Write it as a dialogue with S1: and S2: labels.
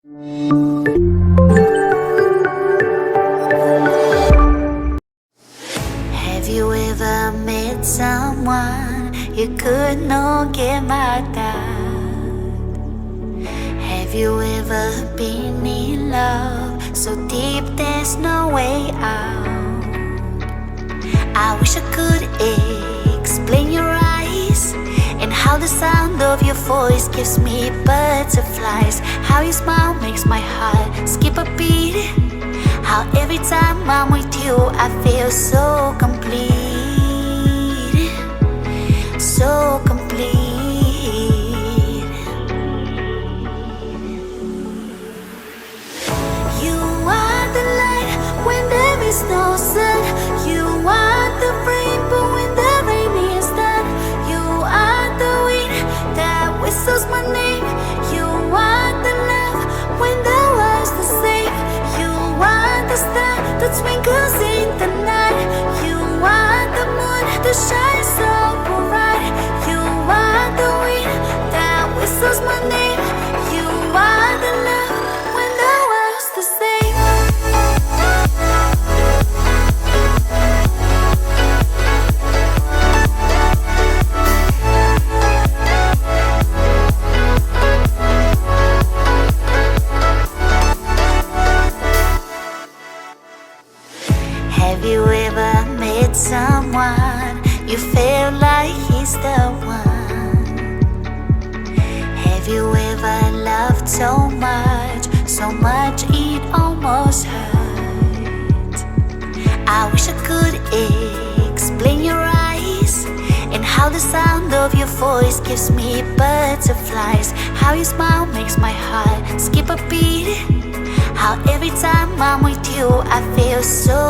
S1: Have you ever met someone you could not get mad at? Have you ever been in love so deep there's no way out? I wish I could explain your eyes and how the sound of your voice gives me butterflies. How your smile makes my heart skip a beat. How every time I'm with you I feel so complete. So complete. You are the light when there is no sun. You are the rainbow when the rain is done. You are the wind that whistles my name. You are the love when the world's the same. You are the star that twinkles in the night. You are the moon that shines so bright. You are the wind that whistles my name. You are the love when the world's the same. Have you ever met someone you feel like he's the one? Have you ever loved so much it almost hurt? I wish I could explain your eyes and how the sound of your voice gives me butterflies. How your smile makes my heart skip a beat. How every time I'm with you I feel so